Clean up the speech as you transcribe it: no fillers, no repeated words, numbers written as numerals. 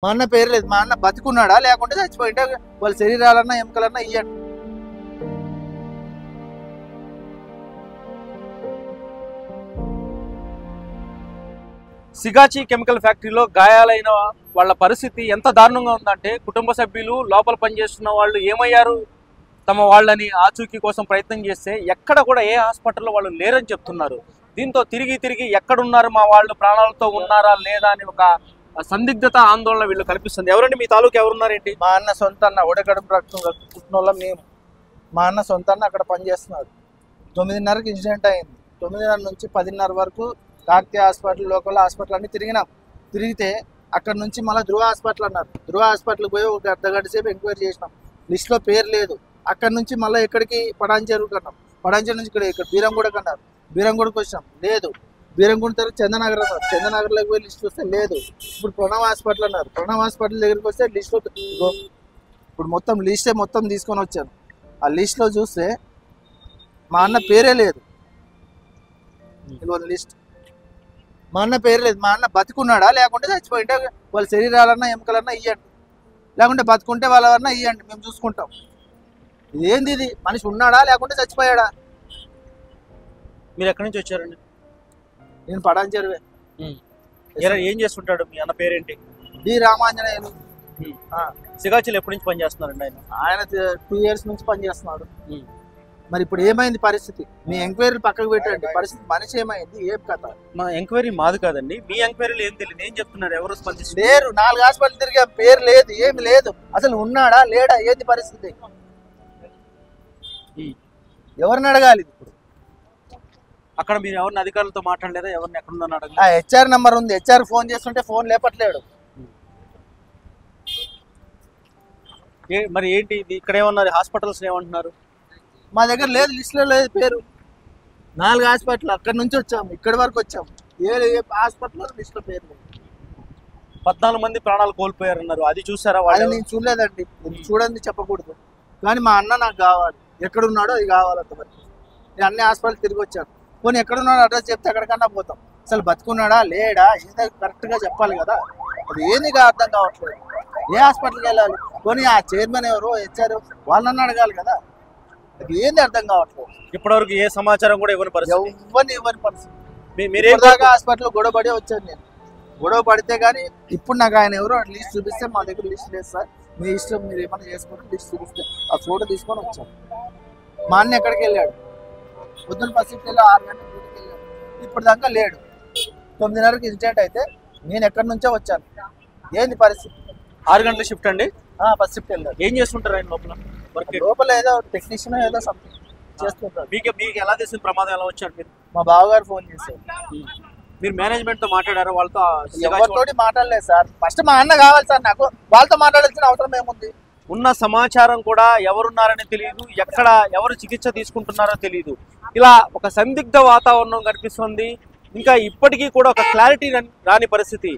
మా అన్న పేరు లేదు. మా అన్న బతికున్నాడా లేకుంటే చచ్చిపోయింటే వాళ్ళ శరీరాలన్నా ఎముకలన్నా ఇయ్యండి. సిగాచి కెమికల్ ఫ్యాక్టరీలో గాయాలైన వాళ్ళ పరిస్థితి ఎంత దారుణంగా ఉందంటే కుటుంబ సభ్యులు లోపల పనిచేస్తున్న వాళ్ళు ఏమయ్యారు తమ వాళ్ళని ఆచూకీ కోసం ప్రయత్నం చేస్తే ఎక్కడ కూడా ఏ హాస్పిటల్లో వాళ్ళు లేరని చెప్తున్నారు. దీంతో తిరిగి ఎక్కడున్నారు మా వాళ్ళు, ప్రాణాలతో ఉన్నారా లేదా అని ఒక సందిగ్ధత ఆందోళన వీళ్ళు కల్పిస్తుంది. ఎవరండి మీ తాలూకు ఎవరున్నారేంటి? మా అన్న సొంత అన్న ఉడకడుపు రక్తం పుట్టిన వాళ్ళం మేము. మా అన్న సొంత అన్న అక్కడ పనిచేస్తున్నాడు. 9:30కి ఇన్సిడెంట్ అయింది. 9:30 నుంచి 10:30 వరకు కాకతీయ హాస్పిటల్, లోకల్ హాస్పిటల్ అన్ని తిరిగినాం. తిరిగితే అక్కడ నుంచి మళ్ళీ ధృవ హాస్పిటల్ అన్నారు. ధృవ హాస్పిటల్కి పోయి ఒక అర్ధగంట సేపు ఎంక్వైరీ చేసినాం. లిస్ట్లో పేరు లేదు. అక్కడ నుంచి మళ్ళీ ఎక్కడికి పడాంచేరుకు అన్నాం. పడాంచేరు నుంచి ఇక్కడ బీరంగూడకు అన్నారు. బీరంగూడకు వచ్చినాం, లేదు. బీరంగూడ తర్వాత చందనగర్ అన్నారు. చందనగర్లోకి పోయి లిస్ట్ వస్తే లేదు. ఇప్పుడు ప్రణవ్ హాస్పిటల్ అన్నారు. ప్రణవ్ హాస్పిటల్ దగ్గరికి వస్తే లిస్ట్లో ఇప్పుడు మొత్తం లిస్టే మొత్తం తీసుకొని వచ్చాను. ఆ లిస్ట్లో చూస్తే మా అన్న పేరే లేదు. లిస్ట్ మా అన్న పేరు లేదు. మా అన్న బతికున్నాడా లేకుంటే చచ్చిపోయింటే వాళ్ళ శరీరాలన్నా ఎముకలన్నా ఇయ్యండి, లేకుంటే బతుకుంటే వాళ్ళన్నా ఇయ్యండి, మేము చూసుకుంటాం. ఇదేంది ఇది? మనిషి ఉన్నాడా లేకుంటే చచ్చిపోయాడా? మీరు ఎక్కడి నుంచి వచ్చారండి? నేను పడాంచెరువే. ఏం చేస్తుంటాడు మీ అన్న పేరేంటి? డి రామాంజనేయులు. సిగాచిలో ఎప్పటి నుంచి పనిచేస్తున్నారండి ఆయన? ఆయన 2 years నుంచి పనిచేస్తున్నాడు. మరి ఇప్పుడు ఏమైంది పరిస్థితి? మీ ఎంక్వైరీ పక్కకు పెట్టండి. పరిస్థితి మనిషి ఏమైంది, ఏం కథ? మా ఎంక్వైరీ మాది కాదండి. మీ ఎంక్వైరీలు ఏం తెలియదు, ఏం చెప్తున్నారు? ఎవరు స్పందిస్తారు? లేరు. 4 హాస్పిటల్ తిరిగా పేరు లేదు, ఏమి లేదు. అసలు ఉన్నాడా లేడా, ఏంది పరిస్థితి? ఎవరిని అడగాలి ఇప్పుడు? అక్కడ మీరు ఎవరిని అధికారులతో మాట్లాడలేదా? ఎవరిని ఎక్కడుందని అడగలేదు? ఆ హెచ్ఆర్ నెంబర్ ఉంది. హెచ్ఆర్ ఫోన్ చేస్తుంటే ఫోన్ లేపట్లేడు. మరి ఏంటి ఇది? ఇక్కడ ఏమన్నారు? హాస్పిటల్స్ ఏమంటున్నారు? మా దగ్గర లేదు, లిస్ట్లో లేదు పేరు. 4 హాస్పిటల్ అక్కడి నుంచి వచ్చాము, ఇక్కడి వరకు వచ్చాము. ఏ హాస్పిటల్ లిస్ట్లో పేరు లేదు. 14 మంది ప్రాణాలు కోల్పోయారన్నారు. అది చూసారా? అది నేను చూడలేదండి. చూడండి చెప్పకూడదు. కానీ మా అన్న నాకు కావాలి. ఎక్కడున్నాడో అది కావాలంత మరి. నేను అన్ని హాస్పిటల్ తిరిగి వచ్చాను. పోనీ ఎక్కడున్నాడో అడ్రస్ చెప్తే ఎక్కడికన్నా పోతాం. అసలు బతుకున్నాడా లేడా ఏదో కరెక్ట్గా చెప్పాలి కదా. అది ఏందిగా అర్థం కావట్లేదు. ఏ హాస్పిటల్కి వెళ్ళాలి? పోనీ ఆ చైర్మన్ ఎవరో హెచ్ఆర్ వాళ్ళని అడగాలి కదా. అది ఏంది అర్థం కావట్లేదు. ఇప్పటివరకు ఏ సమాచారం కూడా ఇవ్వని పరిస్థితి. ఇవ్వని పరిస్థితి. మీరే హాస్పిటల్ గొడవ పడి వచ్చాను నేను. గొడవ పడితే కానీ ఇప్పుడు నాకు ఆయన ఎవరో లిస్ట్ చూపిస్తే, మా దగ్గర లిస్ట్ లేదు సార్, మీ ఇష్టం, మీరు ఏమైనా చేసుకుని లిస్ట్ చూపిస్తే ఆ ఫోటో తీసుకొని వచ్చాను. మా అన్న ఎక్కడికి వెళ్ళాడు? పొద్దున్న 10కి వెళ్ళి 6 గంటలకు డ్యూటీకి వెళ్ళాడు. ఇప్పుడు దాకా లేడు. 9:30కి ఇన్సిడెంట్ అయితే నేను ఎక్కడి నుంచో వచ్చాను. ఏంది పరిస్థితి? 6 గంటల షిఫ్ట్ అండి. ఫస్ట్ షిఫ్ట్ వెళ్ళాడు. ఏం చేస్తుంటారు ఆయన లోపల? లోపల ఏదో టెక్నీషియన్ ఏదో సంథింగ్ చేస్తుంటారు. మీకు ఎలా తెలిసిన ప్రమాదం ఎలా వచ్చారు మీరు? మా బావగారు ఫోన్ చేశారు. మీరు మేనేజ్మెంట్ తో మాట్లాడారు? వాళ్ళతో ఎవరితోటి మాట్లాడలేదు సార్. ఫస్ట్ మా అన్న కావాలి సార్ నాకు. వాళ్ళతో మాట్లాడాల్సిన అవసరం ఏముంది? ఉన్న సమాచారం కూడా ఎవరున్నారని తెలియదు, ఎక్కడ ఎవరు చికిత్స తీసుకుంటున్నారో తెలియదు. ఇలా ఒక సందిగ్ధ వాతావరణం కనిపిస్తుంది. ఇంకా ఇప్పటికీ కూడా ఒక క్లారిటీ రాని పరిస్థితి.